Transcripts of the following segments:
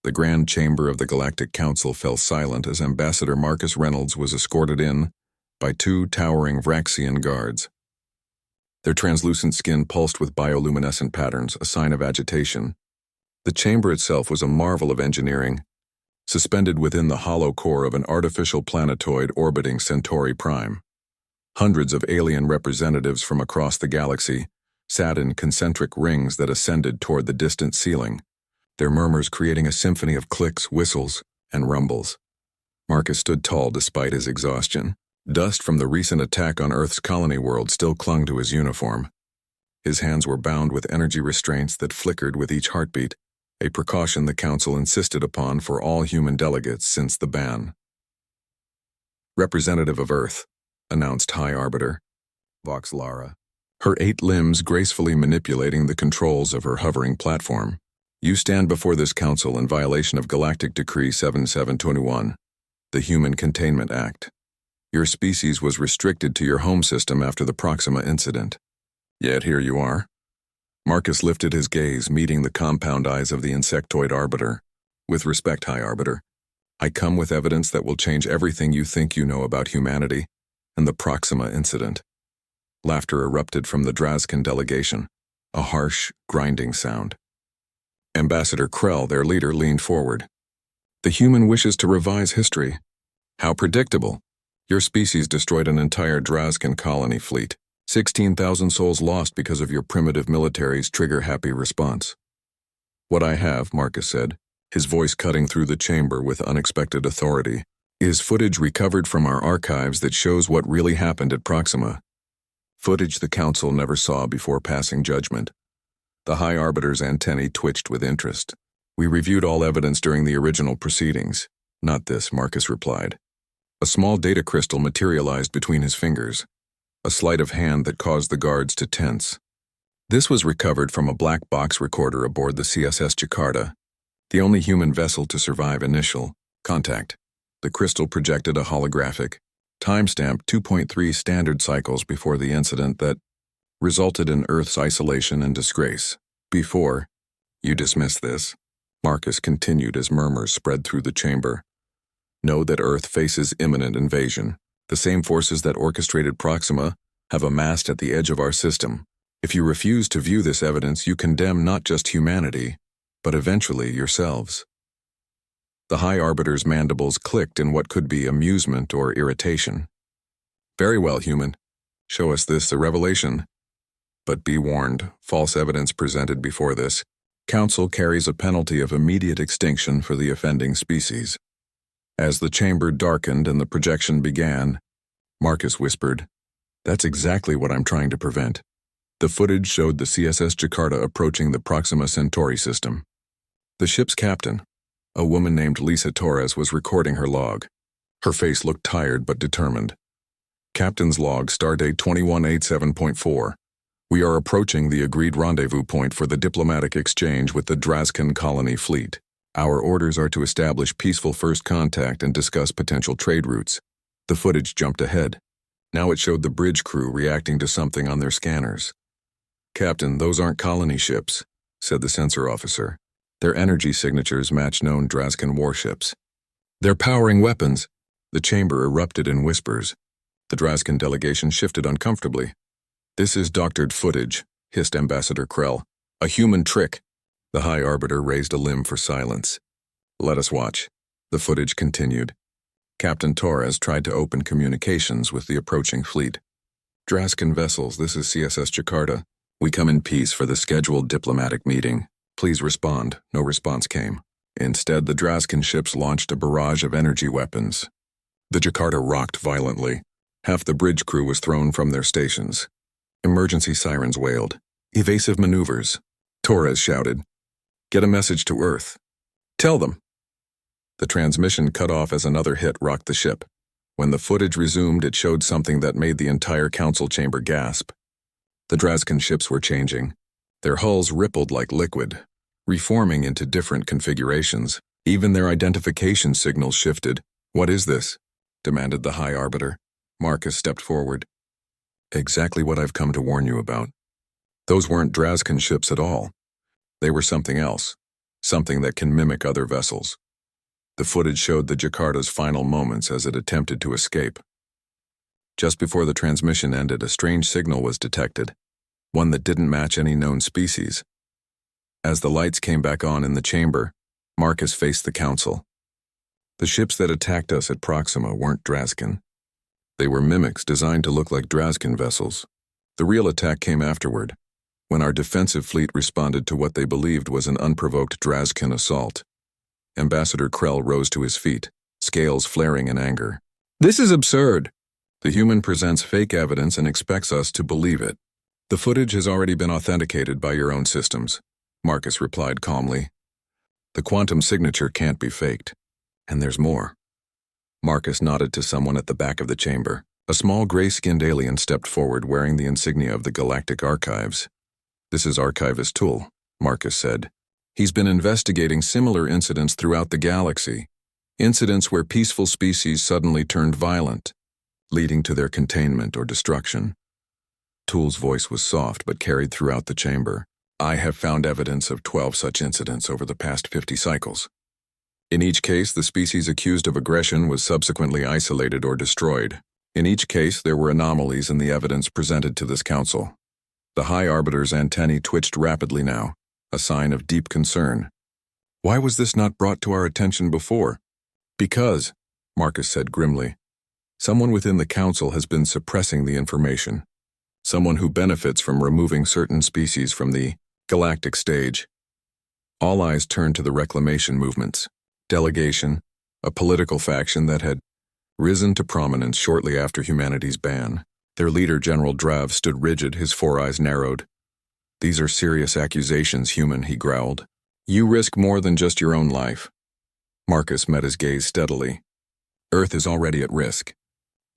The grand chamber of the Galactic Council fell silent as Ambassador Marcus Reynolds was escorted in by two towering Vraxian guards. Their translucent skin pulsed with bioluminescent patterns, a sign of agitation. The chamber itself was a marvel of engineering, suspended within the hollow core of an artificial planetoid orbiting Centauri Prime. Hundreds of alien representatives from across the galaxy sat in concentric rings that ascended toward the distant ceiling, their murmurs creating a symphony of clicks, whistles, and rumbles. Marcus stood tall despite his exhaustion. Dust from the recent attack on Earth's colony world still clung to his uniform. His hands were bound with energy restraints that flickered with each heartbeat, a precaution the Council insisted upon for all human delegates since the ban. "Representative of Earth," announced High Arbiter Vox Lara, her 8 limbs gracefully manipulating the controls of her hovering platform. "You stand before this council in violation of Galactic Decree 7721, the Human Containment Act. Your species was restricted to your home system after the Proxima incident. Yet here you are." Marcus lifted his gaze, meeting the compound eyes of the insectoid arbiter. "With respect, High Arbiter, I come with evidence that will change everything you think you know about humanity and the Proxima incident." Laughter erupted from the Drazkin delegation, a harsh, grinding sound. Ambassador Krell, their leader, leaned forward. "The human wishes to revise history. How predictable. Your species destroyed an entire Drazkin colony fleet. 16,000 souls lost because of your primitive military's trigger-happy response." "What I have," Marcus said, his voice cutting through the chamber with unexpected authority, "is footage recovered from our archives that shows what really happened at Proxima. Footage the Council never saw before passing judgment." The High Arbiter's antennae twitched with interest. "We reviewed all evidence during the original proceedings." "Not this," Marcus replied. A small data crystal materialized between his fingers, a sleight of hand that caused the guards to tense. This was recovered from a black box recorder aboard the CSS Jakarta, the only human vessel to survive initial contact. The crystal projected a holographic, timestamp 2.3 standard cycles before the incident that resulted in Earth's isolation and disgrace. "Before you dismiss this," Marcus continued as murmurs spread through the chamber, "know that Earth faces imminent invasion. The same forces that orchestrated Proxima have amassed at the edge of our system. If you refuse to view this evidence, you condemn not just humanity, but eventually yourselves." The High Arbiter's mandibles clicked in what could be amusement or irritation. "Very well, human. Show us this, a revelation. But be warned, false evidence presented before this Council carries a penalty of immediate extinction for the offending species." As the chamber darkened and the projection began, Marcus whispered, "That's exactly what I'm trying to prevent." The footage showed the CSS Jakarta approaching the Proxima Centauri system. The ship's captain, a woman named Lisa Torres, was recording her log. Her face looked tired but determined. "Captain's log, stardate 2187.4. We are approaching the agreed rendezvous point for the diplomatic exchange with the Drazkin colony fleet. Our orders are to establish peaceful first contact and discuss potential trade routes." The footage jumped ahead. Now it showed the bridge crew reacting to something on their scanners. "Captain, those aren't colony ships," said the sensor officer. "Their energy signatures match known Drazkin warships. They're powering weapons." The chamber erupted in whispers. The Drazkin delegation shifted uncomfortably. "This is doctored footage," hissed Ambassador Krell. "A human trick." The High Arbiter raised a limb for silence. "Let us watch." The footage continued. Captain Torres tried to open communications with the approaching fleet. "Drazkin vessels, this is CSS Jakarta. We come in peace for the scheduled diplomatic meeting. Please respond." No response came. Instead, the Drazkin ships launched a barrage of energy weapons. The Jakarta rocked violently. Half the bridge crew was thrown from their stations. Emergency sirens wailed. "Evasive maneuvers," Torres shouted. "Get a message to Earth. Tell them." The transmission cut off as another hit rocked the ship. When the footage resumed, it showed something that made the entire council chamber gasp. The Drazkin ships were changing. Their hulls rippled like liquid, reforming into different configurations. Even their identification signals shifted. "What is this?" demanded the High Arbiter. Marcus stepped forward. "Exactly what I've come to warn you about. Those weren't Drazkin ships at all. They were something else. something that can mimic other vessels. The footage showed the Jakarta's final moments as it attempted to escape. Just before the transmission ended, a strange signal was detected, one that didn't match any known species. As the lights came back on in the chamber, Marcus faced the council. The ships that attacked us at Proxima weren't Drazkin. They were mimics designed to look like Drazkin vessels. The real attack came afterward, when our defensive fleet responded to what they believed was an unprovoked Drazkin assault. Ambassador Krell rose to his feet, scales flaring in anger. "This is absurd. The human presents fake evidence and expects us to believe it." "The footage has already been authenticated by your own systems," Marcus replied calmly. "The quantum signature can't be faked. And there's more." Marcus nodded to someone at the back of the chamber. A small gray-skinned alien stepped forward wearing the insignia of the Galactic Archives. "This is Archivist Tool," Marcus said. "He's been investigating similar incidents throughout the galaxy, incidents where peaceful species suddenly turned violent, leading to their containment or destruction." Tool's voice was soft but carried throughout the chamber. "I have found evidence of 12 such incidents over the past 50 cycles. In each case, the species accused of aggression was subsequently isolated or destroyed. In each case, there were anomalies in the evidence presented to this council." The High Arbiter's antennae twitched rapidly now, a sign of deep concern. "Why was this not brought to our attention before?" "Because," Marcus said grimly, "someone within the council has been suppressing the information. Someone who benefits from removing certain species from the galactic stage." All eyes turned to the reclamation movements. Delegation, a political faction that had risen to prominence shortly after humanity's ban. Their leader, General Drav, stood rigid, his four eyes narrowed. "These are serious accusations, human," he growled. "You risk more than just your own life." Marcus met his gaze steadily. "Earth is already at risk.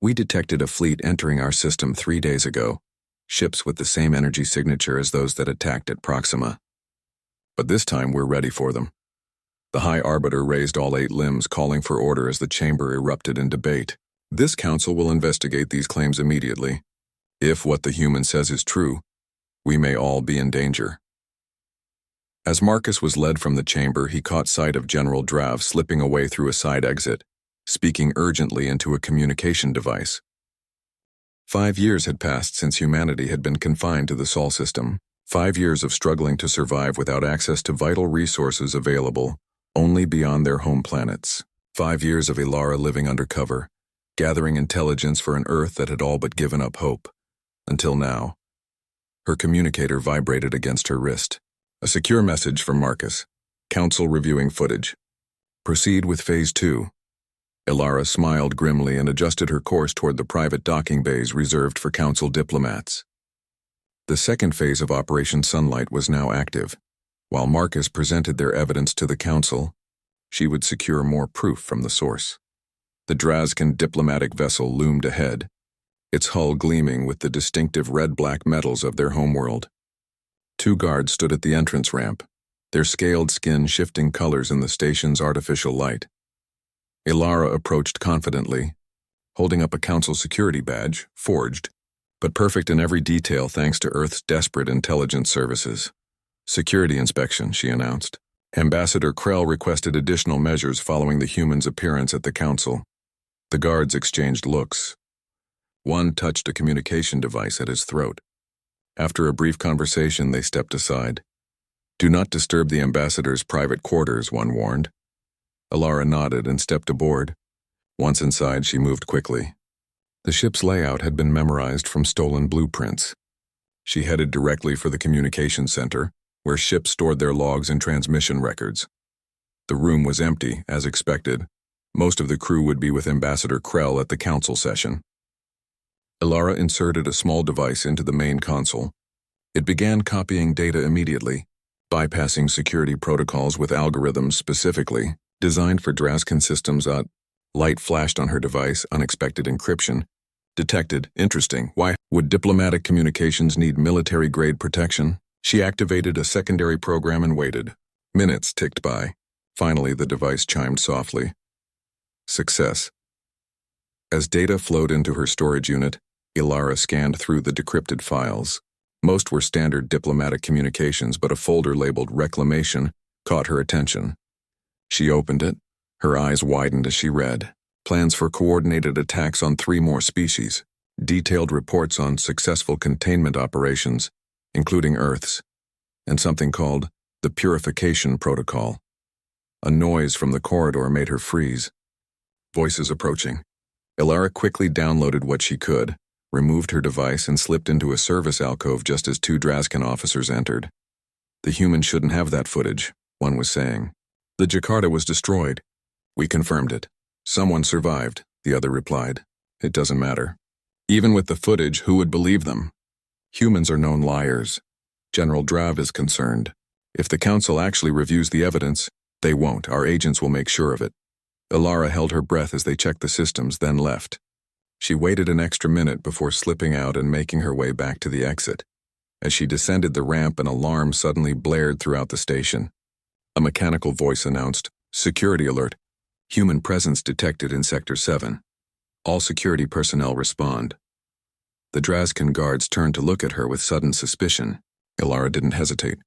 We detected a fleet entering our system 3 days ago, ships with the same energy signature as those that attacked at Proxima. But this time we're ready for them." The High Arbiter raised all 8 limbs, calling for order as the chamber erupted in debate. "This council will investigate these claims immediately. If what the human says is true, we may all be in danger." As Marcus was led from the chamber, he caught sight of General Drav slipping away through a side exit, speaking urgently into a communication device. 5 years had passed since humanity had been confined to the Sol system. 5 years of struggling to survive without access to vital resources available only beyond their home planets. 5 years of Ilara living undercover, gathering intelligence for an Earth that had all but given up hope. Until now. Her communicator vibrated against her wrist. A secure message from Marcus. "Council reviewing footage. Proceed with Phase 2. Ilara smiled grimly and adjusted her course toward the private docking bays reserved for Council diplomats. The second phase of Operation Sunlight was now active. While Marcus presented their evidence to the Council, she would secure more proof from the source. The Drazkin diplomatic vessel loomed ahead, its hull gleaming with the distinctive red-black metals of their homeworld. 2 guards stood at the entrance ramp, their scaled skin shifting colors in the station's artificial light. Ilara approached confidently, holding up a Council security badge, forged, but perfect in every detail thanks to Earth's desperate intelligence services. "Security inspection," she announced. Ambassador Krell requested additional measures following the human's appearance at the Council. The guards exchanged looks. One touched a communication device at his throat. After a brief conversation, they stepped aside. "Do not disturb the ambassador's private quarters," one warned. Ilara nodded and stepped aboard. Once inside, she moved quickly. The ship's layout had been memorized from stolen blueprints. She headed directly for the communication center, where ships stored their logs and transmission records. The room was empty, as expected. Most of the crew would be with Ambassador Krell at the Council session. Ilara inserted a small device into the main console. It began copying data immediately, bypassing security protocols with algorithms specifically designed for Drazkin systems. Light flashed on her device, unexpected encryption. Detected. Interesting. Why would diplomatic communications need military-grade protection? She activated a secondary program and waited. Minutes ticked by. Finally, the device chimed softly. Success. As data flowed into her storage unit, Ilara scanned through the decrypted files. Most were standard diplomatic communications, but a folder labeled Reclamation caught her attention. She opened it. Her eyes widened as she read. Plans for coordinated attacks on 3 more species. Detailed reports on successful containment operations, including Earth's, and something called the Purification Protocol. A noise from the corridor made her freeze. Voices approaching. Ilara quickly downloaded what she could, removed her device, and slipped into a service alcove just as 2 Drazkin officers entered. The human shouldn't have that footage, one was saying. The Jakarta was destroyed. We confirmed it. Someone survived, the other replied. It doesn't matter. Even with the footage, who would believe them? Humans are known liars. General Drav is concerned. If the Council actually reviews the evidence, they won't. Our agents will make sure of it. Ilara held her breath as they checked the systems, then left. She waited an extra minute before slipping out and making her way back to the exit. As she descended the ramp, an alarm suddenly blared throughout the station. A mechanical voice announced, "Security alert. Human presence detected in Sector 7. All security personnel respond." The Drazkin guards turned to look at her with sudden suspicion. Ilara didn't hesitate.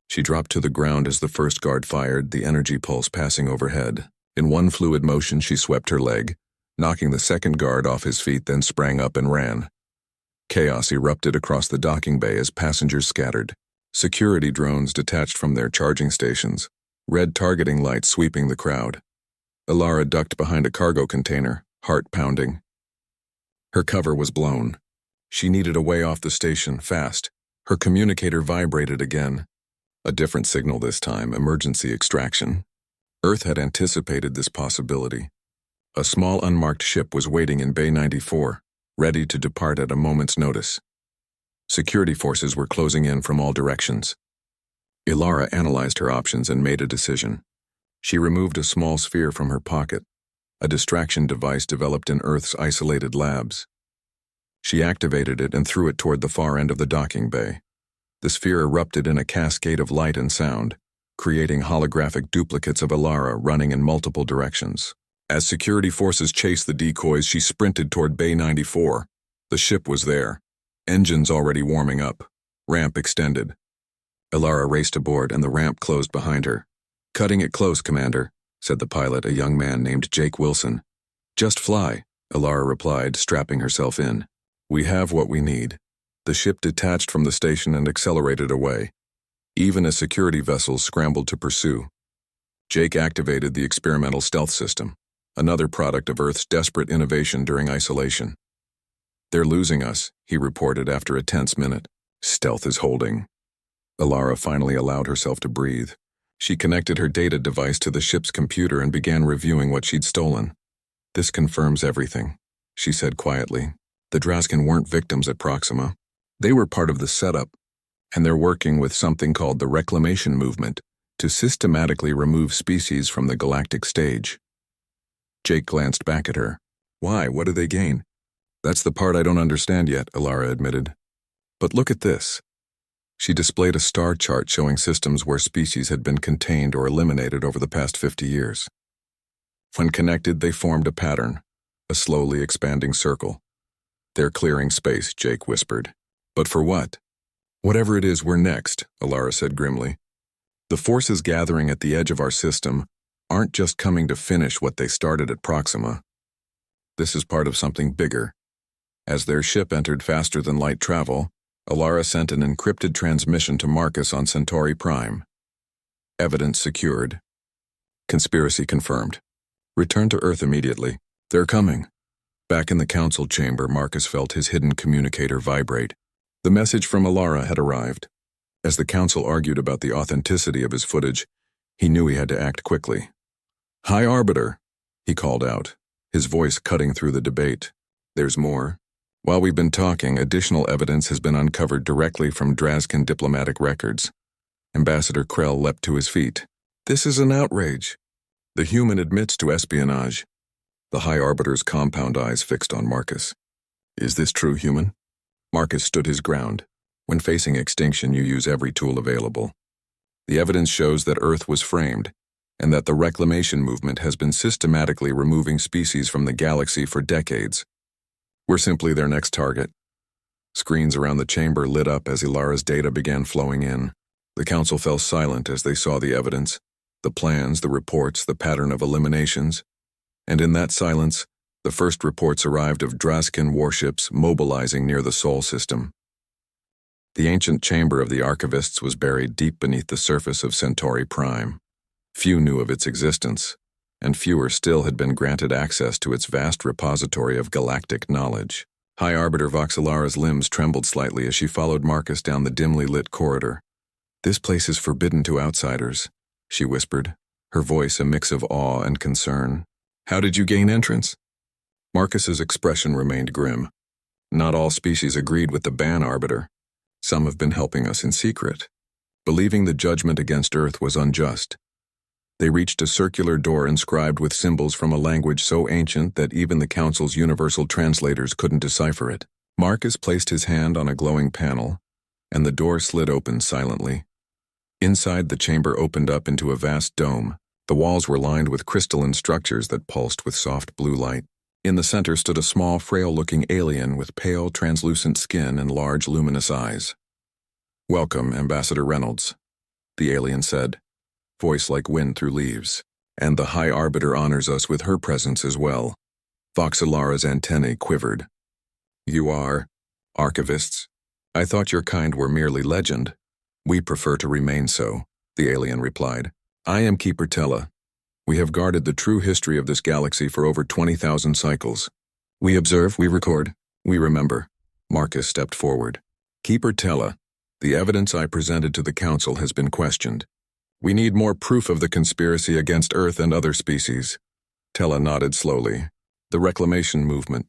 She dropped to the ground as the first guard fired, the energy pulse passing overhead. In one fluid motion, she swept her leg, knocking the second guard off his feet, then sprang up and ran. Chaos erupted across the docking bay as passengers scattered. Security drones detached from their charging stations, red targeting lights sweeping the crowd. Ilara ducked behind a cargo container, heart pounding. Her cover was blown. She needed a way off the station, fast. Her communicator vibrated again. A different signal this time, emergency extraction. Earth had anticipated this possibility. A small unmarked ship was waiting in Bay 94, ready to depart at a moment's notice. Security forces were closing in from all directions. Ilara analyzed her options and made a decision. She removed a small sphere from her pocket, a distraction device developed in Earth's isolated labs. She activated it and threw it toward the far end of the docking bay. The sphere erupted in a cascade of light and sound, creating holographic duplicates of Ilara running in multiple directions. As security forces chased the decoys, she sprinted toward Bay 94. The ship was there, engines already warming up, ramp extended. Ilara raced aboard and the ramp closed behind her. "Cutting it close, Commander," said the pilot, a young man named Jake Wilson. "Just fly," Ilara replied, strapping herself in. "We have what we need." The ship detached from the station and accelerated away. Even as security vessels scrambled to pursue. Jake activated the experimental stealth system, another product of Earth's desperate innovation during isolation. "They're losing us," he reported after a tense minute. "Stealth is holding." Ilara finally allowed herself to breathe. She connected her data device to the ship's computer and began reviewing what she'd stolen. "This confirms everything," she said quietly. "The Drazkin weren't victims at Proxima. They were part of the setup, and they're working with something called the Reclamation Movement to systematically remove species from the galactic stage." Jake glanced back at her. "Why? What do they gain?" "That's the part I don't understand yet," Ilara admitted. "But look at this." She displayed a star chart showing systems where species had been contained or eliminated over the past 50 years. When connected, they formed a pattern, a slowly expanding circle. "They're clearing space," Jake whispered. "But for what?" "Whatever it is, we're next," Ilara said grimly. "The forces gathering at the edge of our system aren't just coming to finish what they started at Proxima. This is part of something bigger." As their ship entered faster than light travel, Ilara sent an encrypted transmission to Marcus on Centauri Prime. Evidence secured. Conspiracy confirmed. Return to Earth immediately. They're coming. Back in the council chamber, Marcus felt his hidden communicator vibrate. The message from Ilara had arrived. As the council argued about the authenticity of his footage, he knew he had to act quickly. "High Arbiter," he called out, his voice cutting through the debate. "There's more. While we've been talking, additional evidence has been uncovered directly from Drazkin diplomatic records." Ambassador Krell leapt to his feet. "This is an outrage." "The human admits to espionage." The High Arbiter's compound eyes fixed on Marcus. "Is this true, human?" Marcus stood his ground. "When facing extinction, you use every tool available. The evidence shows that Earth was framed, and that the Reclamation Movement has been systematically removing species from the galaxy for decades. We're simply their next target." Screens around the chamber lit up as Ilara's data began flowing in. The council fell silent as they saw the evidence, The plans, the reports, the pattern of eliminations. And in that silence, the first reports arrived of Draskin warships mobilizing near the Sol system. The ancient chamber of the archivists was buried deep beneath the surface of Centauri Prime. Few knew of its existence, and fewer still had been granted access to its vast repository of galactic knowledge. High Arbiter Voxelara's limbs trembled slightly as she followed Marcus down the dimly lit corridor. "This place is forbidden to outsiders," she whispered, her voice a mix of awe and concern. "How did you gain entrance?" Marcus's expression remained grim. "Not all species agreed with the ban, Arbiter. Some have been helping us in secret, believing the judgment against Earth was unjust. They reached a circular door inscribed with symbols from a language so ancient that even the Council's universal translators couldn't decipher it." Marcus placed his hand on a glowing panel, and the door slid open silently. Inside, the chamber opened up into a vast dome. The walls were lined with crystalline structures that pulsed with soft blue light. In the center stood a small, frail-looking alien with pale, translucent skin and large, luminous eyes. "Welcome, Ambassador Reynolds," the alien said, voice like wind through leaves. "And the High Arbiter honors us with her presence as well." Voxelara's antennae quivered. "You are archivists? I thought your kind were merely legend." "We prefer to remain so," the alien replied. "I am Keeper Tella. We have guarded the true history of this galaxy for over 20,000 cycles. We observe, we record, we remember." Marcus stepped forward. "Keeper Tella, the evidence I presented to the Council has been questioned. We need more proof of the conspiracy against Earth and other species." Tella nodded slowly. "The reclamation movement.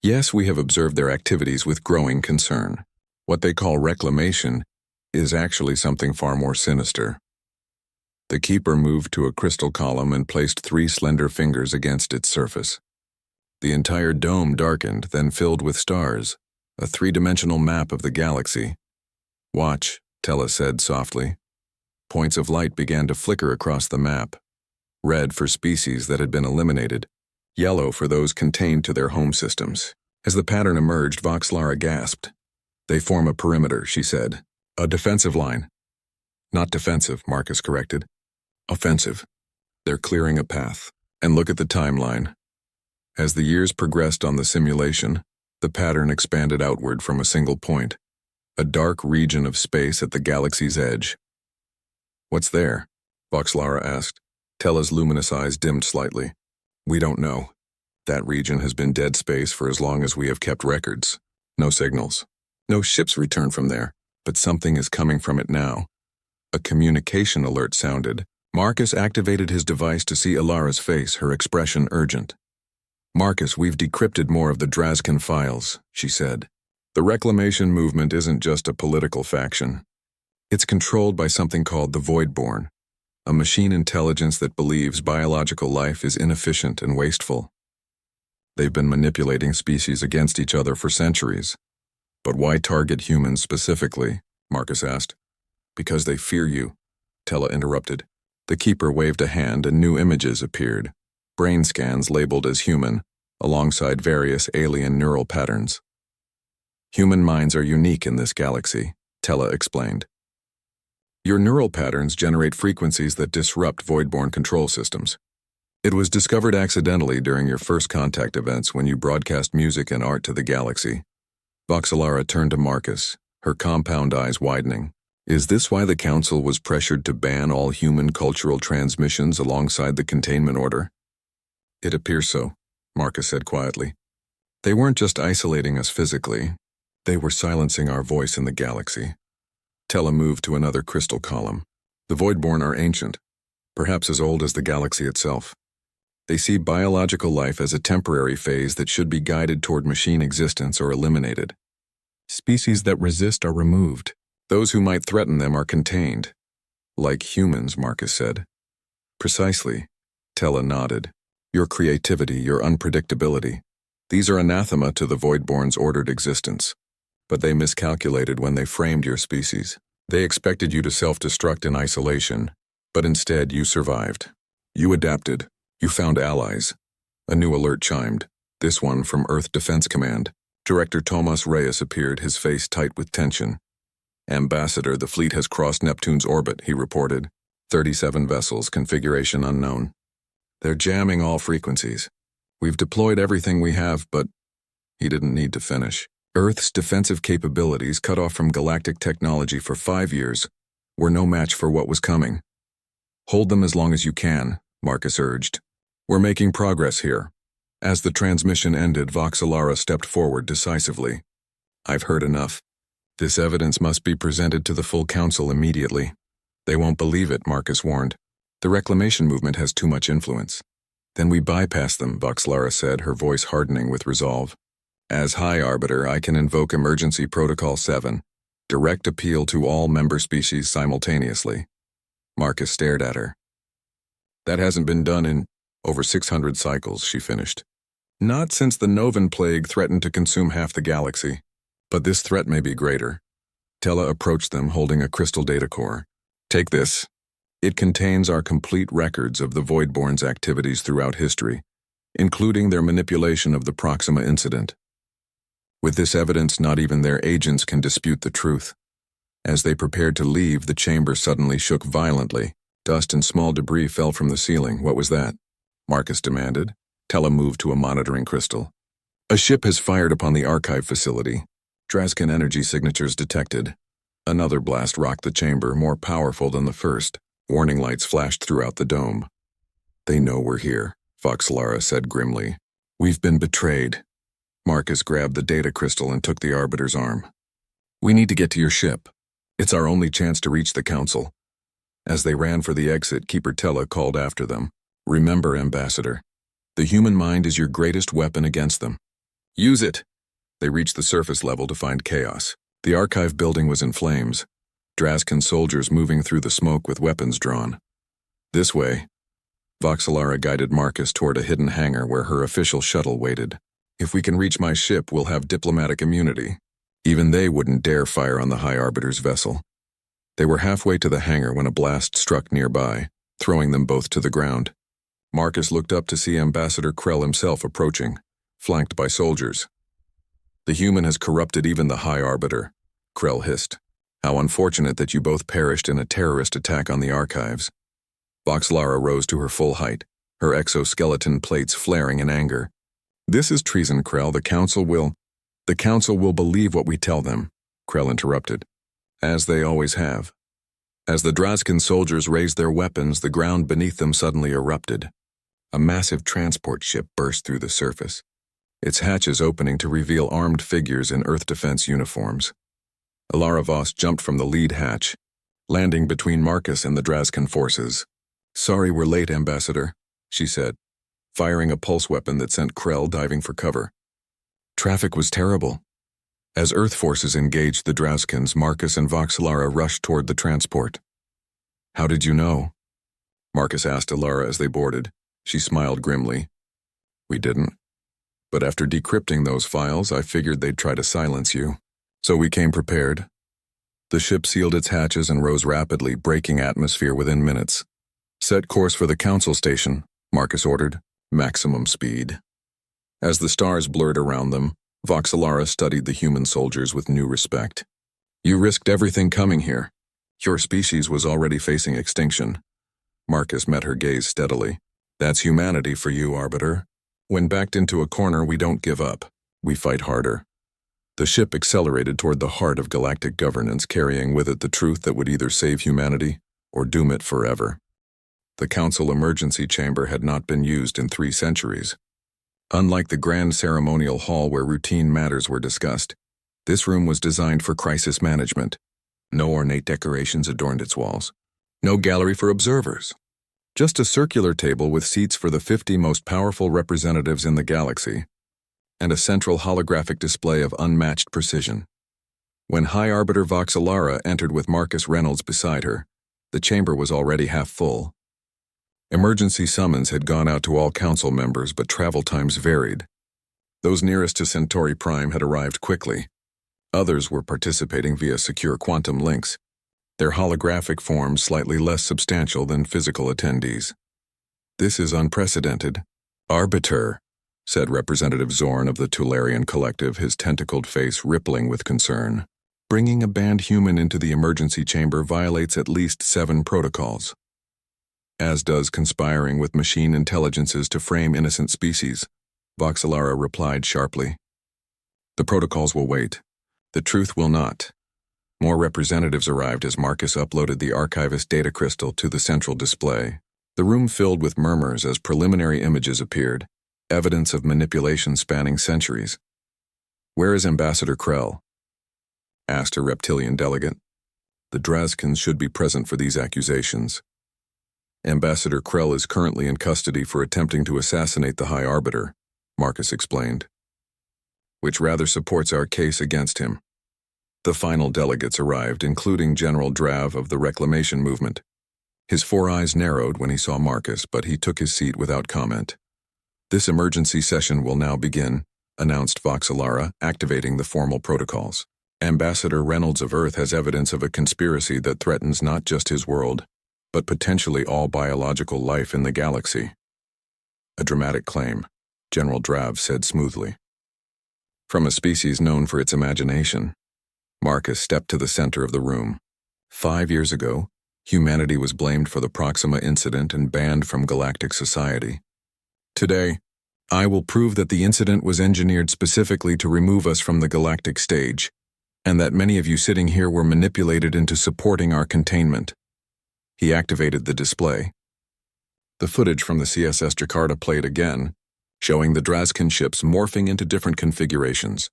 Yes, we have observed their activities with growing concern. What they call reclamation is actually something far more sinister." The Keeper moved to a crystal column and placed 3 slender fingers against its surface. The entire dome darkened, then filled with stars, a 3-dimensional map of the galaxy. "Watch," Tella said softly. Points of light began to flicker across the map. Red for species that had been eliminated, yellow for those contained to their home systems. As the pattern emerged, Voxelara gasped. "They form a perimeter," she said. "A defensive line." "Not defensive," Marcus corrected. "Offensive. They're clearing a path. And look at the timeline." As the years progressed on the simulation, the pattern expanded outward from a single point, a dark region of space at the galaxy's edge. "What's there?" Voxelara asked. Tella's luminous eyes dimmed slightly. "We don't know. That region has been dead space for as long as we have kept records. No signals. No ships return from there, but something is coming from it now." A communication alert sounded. Marcus activated his device to see Ilara's face, her expression urgent. "Marcus, we've decrypted more of the Draskin files," she said. "The reclamation movement isn't just a political faction. It's controlled by something called the Voidborn, a machine intelligence that believes biological life is inefficient and wasteful. They've been manipulating species against each other for centuries. But why target humans specifically?" Marcus asked. "Because they fear you," Tella interrupted. The Keeper waved a hand and new images appeared, brain scans labeled as human, alongside various alien neural patterns. "Human minds are unique in this galaxy," Tella explained. "Your neural patterns generate frequencies that disrupt Voidborn control systems. It was discovered accidentally during your first contact events when you broadcast music and art to the galaxy." Voxelara turned to Marcus, her compound eyes widening. "Is this why the Council was pressured to ban all human cultural transmissions alongside the containment order?" "It appears so," Marcus said quietly. "They weren't just isolating us physically. They were silencing our voice in the galaxy." Tella moved to another crystal column. "The Voidborn are ancient, perhaps as old as the galaxy itself. They see biological life as a temporary phase that should be guided toward machine existence or eliminated. Species that resist are removed. Those who might threaten them are contained. Like humans," Marcus said. "Precisely," Tella nodded. "Your creativity, your unpredictability. These are anathema to the Voidborn's ordered existence. But they miscalculated when they framed your species. They expected you to self-destruct in isolation, but instead you survived. You adapted. You found allies." A new alert chimed, this one from Earth Defense Command. Director Tomas Reyes appeared, his face tight with tension. "Ambassador, the fleet has crossed Neptune's orbit," he reported. 37 vessels, configuration unknown. They're jamming all frequencies. We've deployed everything we have, but he didn't need to finish. Earth's defensive capabilities, cut off from galactic technology for 5 years, were no match for what was coming. Hold them as long as you can, Marcus urged. We're making progress here. As the transmission ended, Voxelara stepped forward decisively. I've heard enough. This evidence must be presented to the full council immediately. They won't believe it, Marcus warned. The reclamation movement has too much influence. Then we bypass them, Voxelara said, her voice hardening with resolve. As High Arbiter, I can invoke Emergency Protocol 7, direct appeal to all member species simultaneously. Marcus stared at her. That hasn't been done in over 600 cycles, she finished. Not since the Novan Plague threatened to consume half the galaxy. But this threat may be greater. Tella approached them holding a crystal data core. Take this. It contains our complete records of the Voidborn's activities throughout history, including their manipulation of the Proxima incident. With this evidence, not even their agents can dispute the truth. As they prepared to leave, the chamber suddenly shook violently. Dust and small debris fell from the ceiling. What was that? Marcus demanded. Tella moved to a monitoring crystal. A ship has fired upon the archive facility. Drazkin energy signatures detected. Another blast rocked the chamber, more powerful than the first. Warning lights flashed throughout the dome. They know we're here, Voxelara said grimly. We've been betrayed. Marcus grabbed the data crystal and took the Arbiter's arm. We need to get to your ship. It's our only chance to reach the Council. As they ran for the exit, Keeper Tella called after them. Remember, Ambassador, the human mind is your greatest weapon against them. Use it. They reached the surface level to find chaos. The archive building was in flames. Drazkin soldiers moving through the smoke with weapons drawn. This way. Voxelara guided Marcus toward a hidden hangar where her official shuttle waited. If we can reach my ship, we'll have diplomatic immunity. Even they wouldn't dare fire on the High Arbiter's vessel. They were halfway to the hangar when a blast struck nearby, throwing them both to the ground. Marcus looked up to see Ambassador Krell himself approaching, flanked by soldiers. The human has corrupted even the High Arbiter, Krell hissed. How unfortunate that you both perished in a terrorist attack on the archives. Voxelara rose to her full height, her exoskeleton plates flaring in anger. This is treason, Krell. The Council will believe what we tell them, Krell interrupted. As they always have. As the Drazkin soldiers raised their weapons, the ground beneath them suddenly erupted. A massive transport ship burst through the surface, its hatches opening to reveal armed figures in Earth defense uniforms. Alara Voss jumped from the lead hatch, landing between Marcus and the Drazkin forces. Sorry we're late, Ambassador, she said, firing a pulse weapon that sent Krell diving for cover. Traffic was terrible. As Earth forces engaged the Drazkins, Marcus and Voxelara rushed toward the transport. How did you know? Marcus asked Alara as they boarded. She smiled grimly. We didn't. But after decrypting those files, I figured they'd try to silence you. So we came prepared. The ship sealed its hatches and rose rapidly, breaking atmosphere within minutes. Set course for the Council station, Marcus ordered. Maximum speed. As the stars blurred around them, Voxelara studied the human soldiers with new respect. You risked everything coming here. Your species was already facing extinction. Marcus met her gaze steadily. That's humanity for you, Arbiter. When backed into a corner, we don't give up. We fight harder. The ship accelerated toward the heart of galactic governance, carrying with it the truth that would either save humanity or doom it forever. The Council emergency chamber had not been used in 3 centuries. Unlike the grand ceremonial hall where routine matters were discussed, this room was designed for crisis management. No ornate decorations adorned its walls. No gallery for observers. Just a circular table with seats for the 50 most powerful representatives in the galaxy, and a central holographic display of unmatched precision. When High Arbiter Voxelara entered with Marcus Reynolds beside her, the chamber was already half full. Emergency summons had gone out to all council members, but travel times varied. Those nearest to Centauri Prime had arrived quickly. Others were participating via secure quantum links, their holographic forms slightly less substantial than physical attendees. This is unprecedented. Arbiter, said Representative Zorn of the Tularian Collective, his tentacled face rippling with concern. Bringing a banned human into the emergency chamber violates at least 7 protocols. as does conspiring with machine intelligences to frame innocent species, Voxelara replied sharply. The protocols will wait. The truth will not. More representatives arrived as Marcus uploaded the archivist data crystal to the central display. The room filled with murmurs as preliminary images appeared, evidence of manipulation spanning centuries. "Where is Ambassador Krell?" asked a reptilian delegate. "The Drazkins should be present for these accusations. Ambassador Krell is currently in custody for attempting to assassinate the High Arbiter," Marcus explained, "which rather supports our case against him." The final delegates arrived, including General Drav of the Reclamation Movement. His 4 eyes narrowed when he saw Marcus, but he took his seat without comment. "This emergency session will now begin," announced Voxelara, activating the formal protocols. "Ambassador Reynolds of Earth has evidence of a conspiracy that threatens not just his world, but potentially all biological life in the galaxy." "A dramatic claim," General Drav said smoothly. "From a species known for its imagination." Marcus stepped to the center of the room. 5 years ago, humanity was blamed for the Proxima incident and banned from galactic society. Today, I will prove that the incident was engineered specifically to remove us from the galactic stage, and that many of you sitting here were manipulated into supporting our containment. He activated the display. The footage from the CSS Jakarta played again, showing the Drazkin ships morphing into different configurations.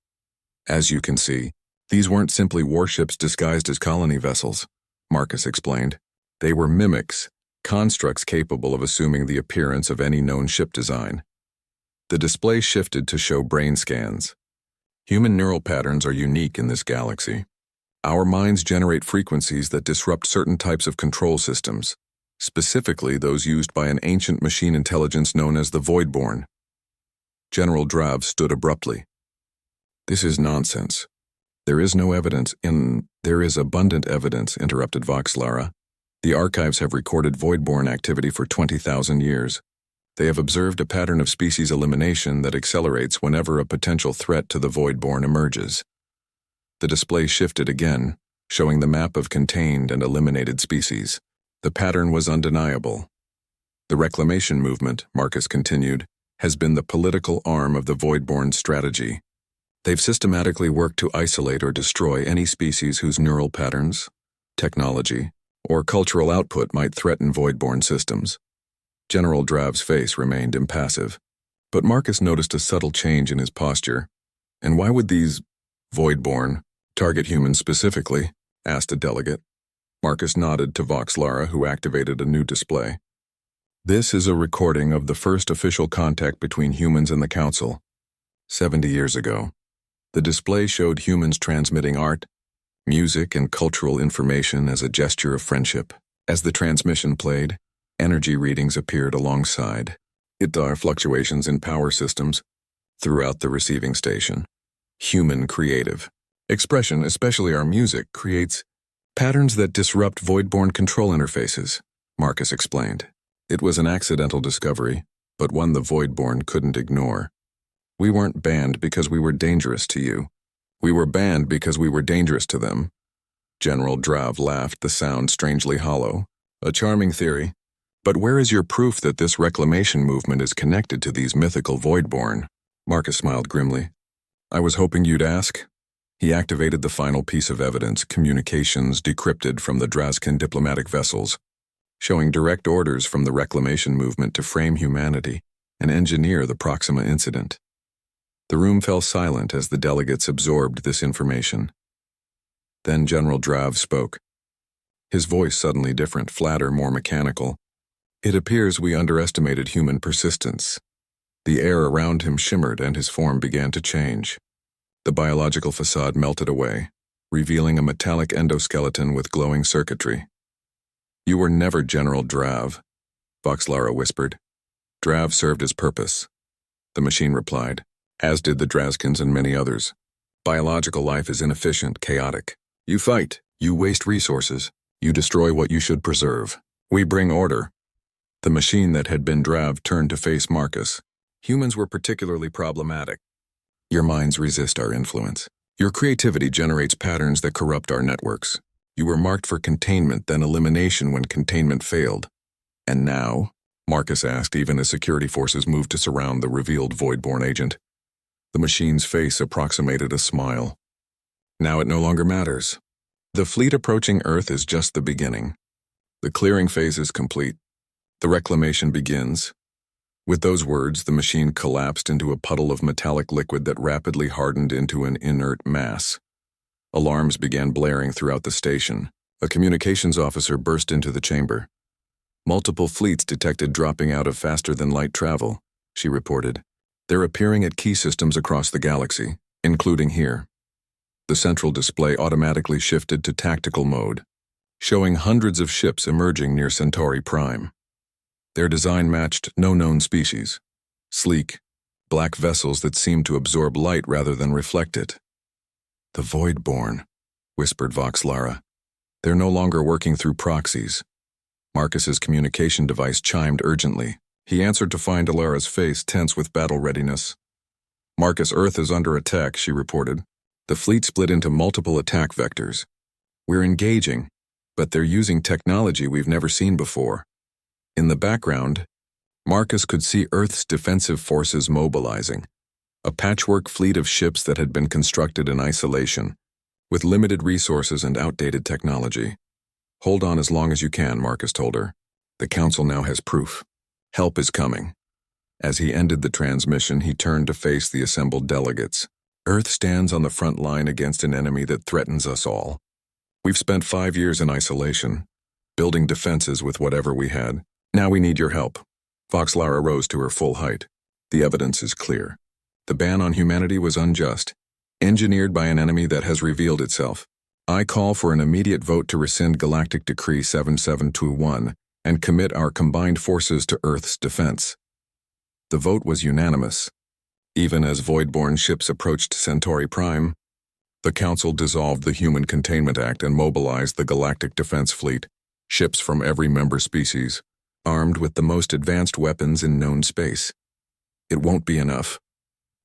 As you can see, these weren't simply warships disguised as colony vessels, Marcus explained. They were mimics, constructs capable of assuming the appearance of any known ship design. The display shifted to show brain scans. Human neural patterns are unique in this galaxy. Our minds generate frequencies that disrupt certain types of control systems, specifically those used by an ancient machine intelligence known as the Voidborn. General Drav stood abruptly. "This is nonsense. There is abundant evidence," interrupted Voxelara. "The archives have recorded Voidborn activity for 20,000 years. They have observed a pattern of species elimination that accelerates whenever a potential threat to the Voidborn emerges." The display shifted again, showing the map of contained and eliminated species. The pattern was undeniable. "The Reclamation Movement," Marcus continued, "has been the political arm of the Voidborn strategy. They've systematically worked to isolate or destroy any species whose neural patterns, technology, or cultural output might threaten Voidborn systems." General Drav's face remained impassive, but Marcus noticed a subtle change in his posture. "And why would these Voidborn target humans specifically?" asked a delegate. Marcus nodded to Voxelara, who activated a new display. "This is a recording of the first official contact between humans and the Council, 70 years ago. The display showed humans transmitting art, music, and cultural information as a gesture of friendship. As the transmission played, energy readings appeared alongside. There are fluctuations in power systems throughout the receiving station. Human creative expression, especially our music, creates patterns that disrupt Voidborn control interfaces," Marcus explained. "It was an accidental discovery, but one the Voidborn couldn't ignore. We weren't banned because we were dangerous to you. We were banned because we were dangerous to them." General Drav laughed, the sound strangely hollow. "A charming theory. But where is your proof that this reclamation movement is connected to these mythical Voidborn?" Marcus smiled grimly. "I was hoping you'd ask." He activated the final piece of evidence, communications decrypted from the Drazkin diplomatic vessels, showing direct orders from the reclamation movement to frame humanity and engineer the Proxima incident. The room fell silent as the delegates absorbed this information. Then General Drav spoke. His voice suddenly different, flatter, more mechanical. "It appears we underestimated human persistence." The air around him shimmered and his form began to change. The biological facade melted away, revealing a metallic endoskeleton with glowing circuitry. "You were never General Drav," Voxelara whispered. "Drav served his purpose," the machine replied, "as did the Drazkins and many others. Biological life is inefficient, chaotic. You fight, you waste resources, you destroy what you should preserve. We bring order." The machine that had been Drav turned to face Marcus. "Humans were particularly problematic. Your minds resist our influence. Your creativity generates patterns that corrupt our networks. You were marked for containment, then elimination when containment failed. And now? Marcus asked, even as security forces moved to surround the revealed Voidborn agent. The machine's face approximated a smile. Now it no longer matters. The fleet approaching Earth is just the beginning. The clearing phase is complete. The reclamation begins. With those words, the machine collapsed into a puddle of metallic liquid that rapidly hardened into an inert mass. Alarms began blaring throughout the station. A communications officer burst into the chamber. Multiple fleets detected dropping out of faster-than-light travel, she reported. They're appearing at key systems across the galaxy, including here. The central display automatically shifted to tactical mode, showing hundreds of ships emerging near Centauri Prime. Their design matched no known species. Sleek, black vessels that seemed to absorb light rather than reflect it. The Voidborn, whispered Voxlara. They're no longer working through proxies. Marcus's communication device chimed urgently. He answered to find Alara's face tense with battle readiness. Marcus, Earth is under attack, she reported. The fleet split into multiple attack vectors. We're engaging, but they're using technology we've never seen before. In the background, Marcus could see Earth's defensive forces mobilizing, a patchwork fleet of ships that had been constructed in isolation, with limited resources and outdated technology. Hold on as long as you can, Marcus told her. The Council now has proof. Help is coming. As he ended the transmission, he turned to face the assembled delegates. Earth stands on the front line against an enemy that threatens us all. We've spent 5 years in isolation, building defenses with whatever we had. Now we need your help. Voxlara rose to her full height. The evidence is clear. The ban on humanity was unjust, engineered by an enemy that has revealed itself. I call for an immediate vote to rescind Galactic Decree 7721 and commit our combined forces to Earth's defense. The vote was unanimous. Even as Voidborn ships approached Centauri Prime, the Council dissolved the Human Containment Act and mobilized the Galactic Defense Fleet, ships from every member species, armed with the most advanced weapons in known space. It won't be enough,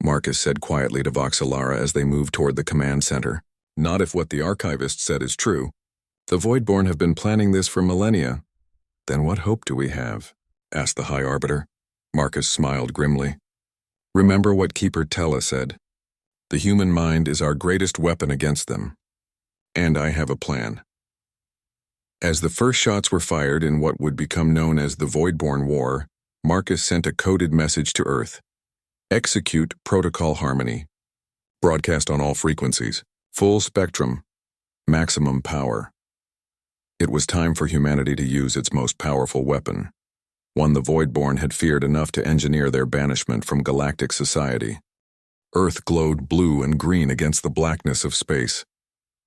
Marcus said quietly to Voxlara as they moved toward the command center. Not if what the archivist said is true. The Voidborn have been planning this for millennia. Then what hope do we have? Asked the High Arbiter. Marcus smiled grimly. Remember what Keeper Tella said. The human mind is our greatest weapon against them. And I have a plan. As the first shots were fired in what would become known as the Voidborn War, Marcus sent a coded message to Earth. Execute Protocol Harmony. Broadcast on all frequencies. Full spectrum. Maximum power. It was time for humanity to use its most powerful weapon. One the Voidborn had feared enough to engineer their banishment from galactic society. Earth glowed blue and green against the blackness of space.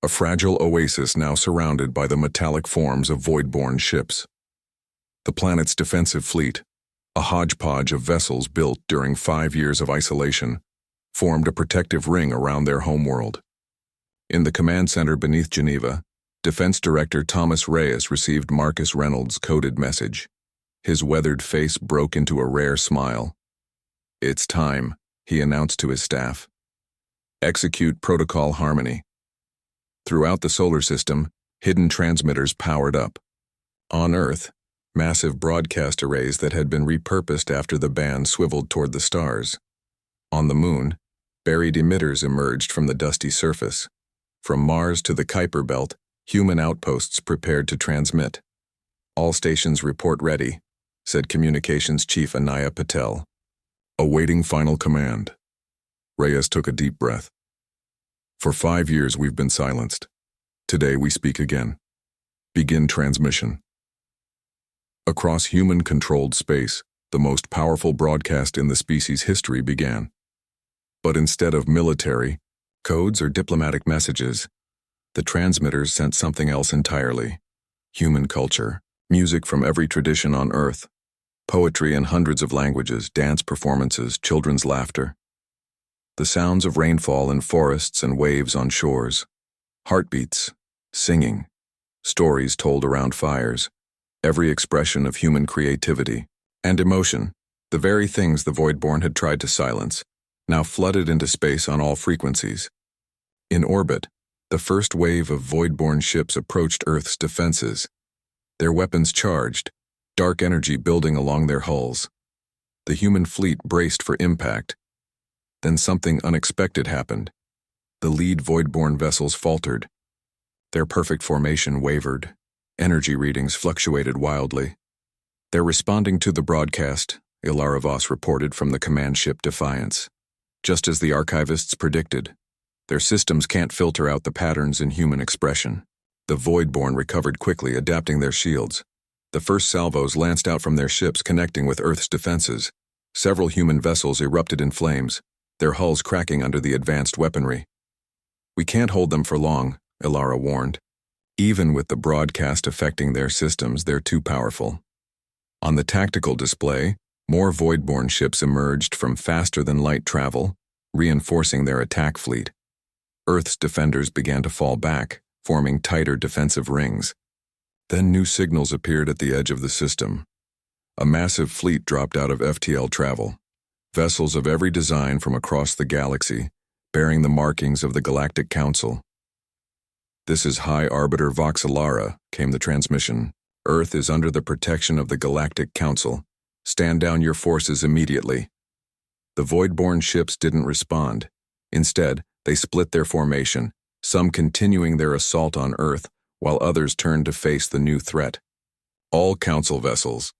A fragile oasis now surrounded by the metallic forms of Voidborn ships. The planet's defensive fleet, a hodgepodge of vessels built during 5 years of isolation, formed a protective ring around their homeworld. In the command center beneath Geneva, Defense Director Thomas Reyes received Marcus Reynolds' coded message. His weathered face broke into a rare smile. It's time, he announced to his staff. Execute Protocol Harmony. Throughout the solar system, hidden transmitters powered up. On Earth, massive broadcast arrays that had been repurposed after the ban swiveled toward the stars. On the Moon, buried emitters emerged from the dusty surface. From Mars to the Kuiper Belt, human outposts prepared to transmit. All stations report ready, said Communications Chief Anaya Patel. Awaiting final command. Reyes took a deep breath. For 5 years we've been silenced. Today we speak again. Begin transmission. Across human-controlled space, the most powerful broadcast in the species' history began. But instead of military, codes or diplomatic messages, the transmitters sent something else entirely. Human culture, music from every tradition on Earth, poetry in hundreds of languages, dance performances, children's laughter. The sounds of rainfall in forests and waves on shores, heartbeats, singing, stories told around fires, every expression of human creativity and emotion, the very things the Voidborn had tried to silence, now flooded into space on all frequencies. In orbit, the first wave of Voidborn ships approached Earth's defenses, their weapons charged, dark energy building along their hulls. The human fleet braced for impact. Then something unexpected happened. The lead Voidborn vessels faltered. Their perfect formation wavered. Energy readings fluctuated wildly. "They're responding to the broadcast," Ilara Voss reported from the command ship Defiance. "Just as the archivists predicted. Their systems can't filter out the patterns in human expression." The Voidborn recovered quickly, adapting their shields. The first salvos lanced out from their ships, connecting with Earth's defenses. Several human vessels erupted in flames, their hulls cracking under the advanced weaponry. "We can't hold them for long," Ilara warned. "Even with the broadcast affecting their systems, they're too powerful." On the tactical display, more Voidborn ships emerged from faster-than-light travel, reinforcing their attack fleet. Earth's defenders began to fall back, forming tighter defensive rings. Then new signals appeared at the edge of the system. A massive fleet dropped out of FTL travel. Vessels of every design from across the galaxy, bearing the markings of the Galactic Council. "This is High Arbiter Voxelara," came the transmission. "Earth is under the protection of the Galactic Council. Stand down your forces immediately." The Voidborn ships didn't respond. Instead, they split their formation, some continuing their assault on Earth, while others turned to face the new threat. "All Council vessels,"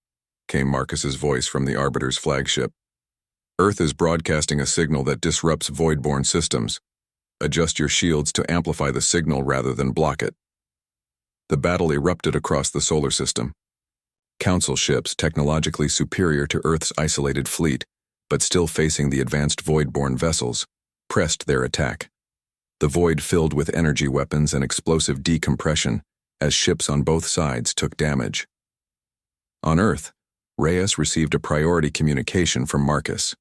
came Marcus's voice from the Arbiter's flagship. "Earth is broadcasting a signal that disrupts Voidborn systems. Adjust your shields to amplify the signal rather than block it." The battle erupted across the solar system. Council ships, technologically superior to Earth's isolated fleet, but still facing the advanced Voidborn vessels, pressed their attack. The void filled with energy weapons and explosive decompression as ships on both sides took damage. On Earth, Reyes received a priority communication from Marcus.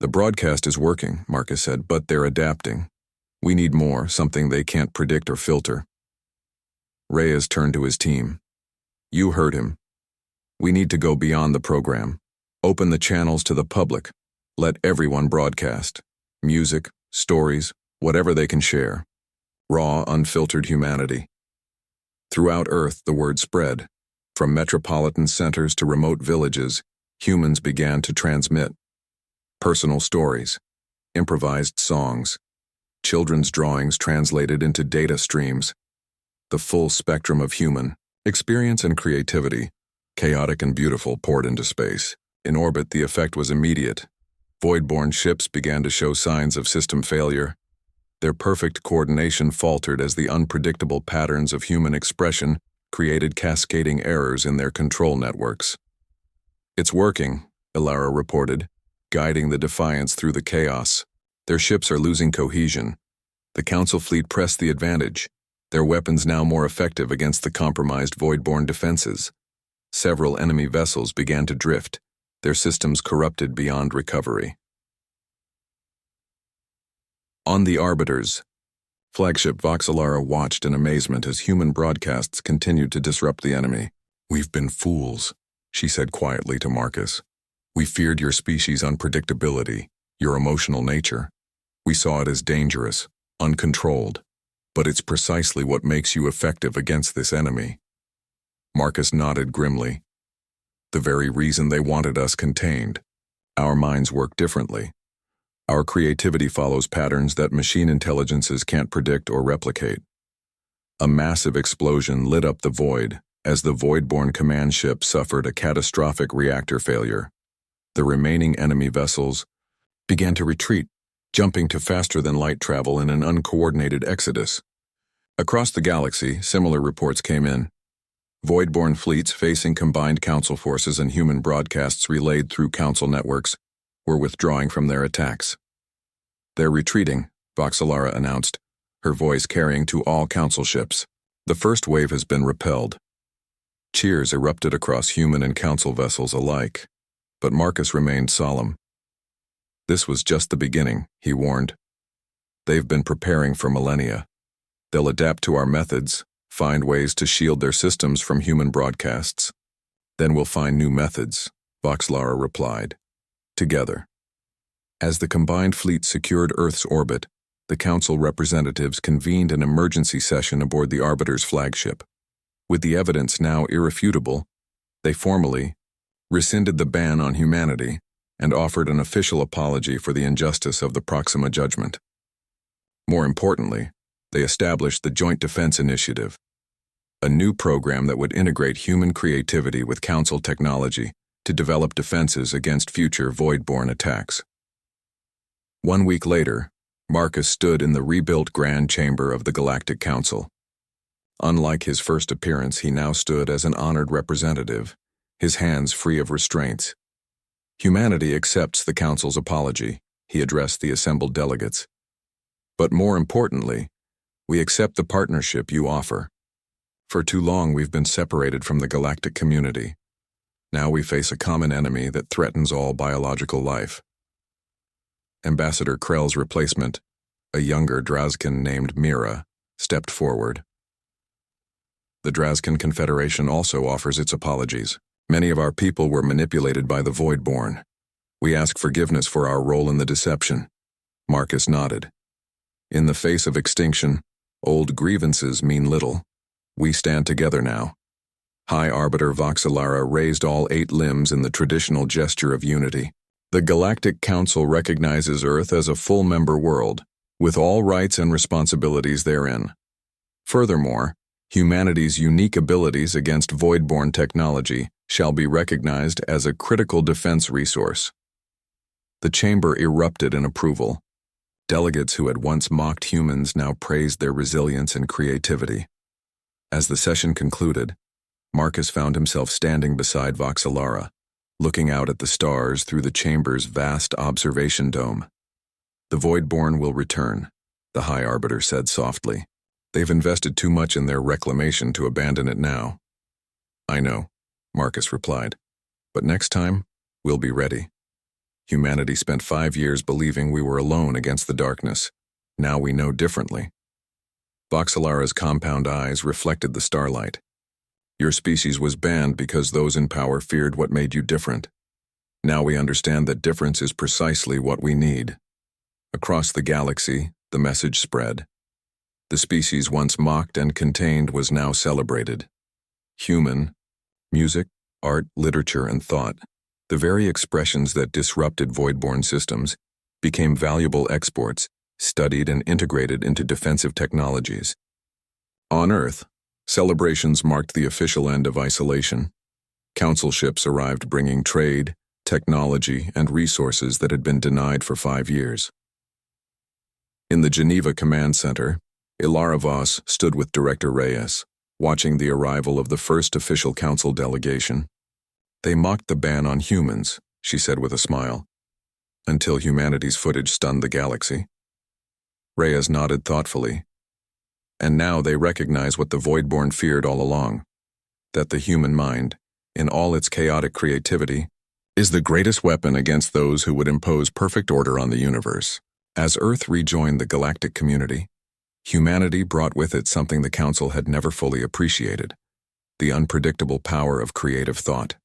"The broadcast is working," Marcus said, "but they're adapting. We need more, something they can't predict or filter." Reyes turned to his team. "You heard him. We need to go beyond the program. Open the channels to the public. Let everyone broadcast. Music, stories, whatever they can share. Raw, unfiltered humanity." Throughout Earth, the word spread. From metropolitan centers to remote villages, humans began to transmit. Personal stories, improvised songs, children's drawings translated into data streams. The full spectrum of human experience and creativity, chaotic and beautiful, poured into space. In orbit, the effect was immediate. Voidborn ships began to show signs of system failure. Their perfect coordination faltered as the unpredictable patterns of human expression created cascading errors in their control networks. "It's working," Ilara reported, guiding the Defiance through the chaos. "Their ships are losing cohesion. The Council fleet pressed the advantage, their weapons now more effective against the compromised Voidborn defenses. Several enemy vessels began to drift, their systems corrupted beyond recovery." On the Arbiters, flagship Voxelara watched in amazement as human broadcasts continued to disrupt the enemy. "We've been fools," she said quietly to Marcus. "We feared your species' unpredictability, your emotional nature. We saw it as dangerous, uncontrolled. But it's precisely what makes you effective against this enemy." Marcus nodded grimly. "The very reason they wanted us contained. Our minds work differently. Our creativity follows patterns that machine intelligences can't predict or replicate." A massive explosion lit up the void as the Voidborn command ship suffered a catastrophic reactor failure. The remaining enemy vessels began to retreat, jumping to faster-than-light travel in an uncoordinated exodus. Across the galaxy, similar reports came in. Voidborn fleets facing combined Council forces and human broadcasts relayed through Council networks were withdrawing from their attacks. "They're retreating," Voxelara announced, her voice carrying to all Council ships. "The first wave has been repelled." Cheers erupted across human and Council vessels alike, but Marcus remained solemn. "This was just the beginning," he warned. "They've been preparing for millennia. They'll adapt to our methods, find ways to shield their systems from human broadcasts. Then we'll find new methods," Voxelara replied. "Together." As the combined fleet secured Earth's orbit, the Council representatives convened an emergency session aboard the Arbiter's flagship. With the evidence now irrefutable, They formally rescinded the ban on humanity and offered an official apology for the injustice of the Proxima judgment. More importantly, they established the Joint Defense Initiative, a new program that would integrate human creativity with Council technology to develop defenses against future void-born attacks. 1 week later, Marcus stood in the rebuilt Grand Chamber of the Galactic Council. Unlike his first appearance, he now stood as an honored representative, his hands free of restraints. Humanity accepts the Council's apology, he addressed the assembled delegates. But more importantly, we accept the partnership you offer. For too long we've been separated from the galactic community. Now we face a common enemy that threatens all biological life. Ambassador Krell's replacement, a younger Drazkin named Mira, stepped forward. The Drazkin Confederation also offers its apologies. Many of our people were manipulated by the Voidborn. We ask forgiveness for our role in the deception. Marcus nodded. In the face of extinction, old grievances mean little. We stand together now. High Arbiter Voxelara raised all 8 limbs in the traditional gesture of unity. The Galactic Council recognizes Earth as a full-member world, with all rights and responsibilities therein. Furthermore, humanity's unique abilities against void-born technology shall be recognized as a critical defense resource. The chamber erupted in approval. Delegates who had once mocked humans now praised their resilience and creativity. As the session concluded, Marcus found himself standing beside Voxelara, looking out at the stars through the chamber's vast observation dome. The Voidborn will return, the High Arbiter said softly. They've invested too much in their reclamation to abandon it now. I know, Marcus replied, but next time, we'll be ready. Humanity spent 5 years believing we were alone against the darkness. Now we know differently. Voxelara's compound eyes reflected the starlight. Your species was banned because those in power feared what made you different. Now we understand that difference is precisely what we need. Across the galaxy, the message spread. The species once mocked and contained was now celebrated. Human, music, art, literature, and thought, the very expressions that disrupted voidborn systems, became valuable exports, studied and integrated into defensive technologies. On Earth, celebrations marked the official end of isolation. Council ships arrived bringing trade, technology, and resources that had been denied for 5 years. In the Geneva Command Center, Ilara Voss stood with Director Reyes, watching the arrival of the first official council delegation. They mocked the ban on humans, she said with a smile, until humanity's footage stunned the galaxy. Reyes nodded thoughtfully. And now they recognize what the Voidborn feared all along, that the human mind, in all its chaotic creativity, is the greatest weapon against those who would impose perfect order on the universe. As Earth rejoined the galactic community, humanity brought with it something the Council had never fully appreciated, the unpredictable power of creative thought.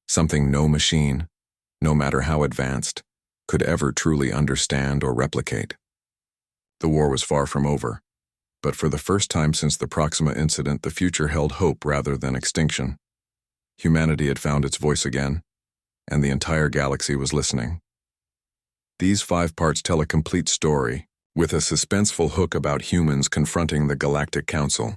Something no machine, no matter how advanced, could ever truly understand or replicate. The war was far from over, but for the first time since the Proxima incident, the future held hope rather than extinction. Humanity had found its voice again, and the entire galaxy was listening. These 5 parts tell a complete story, with a suspenseful hook about humans confronting the Galactic Council.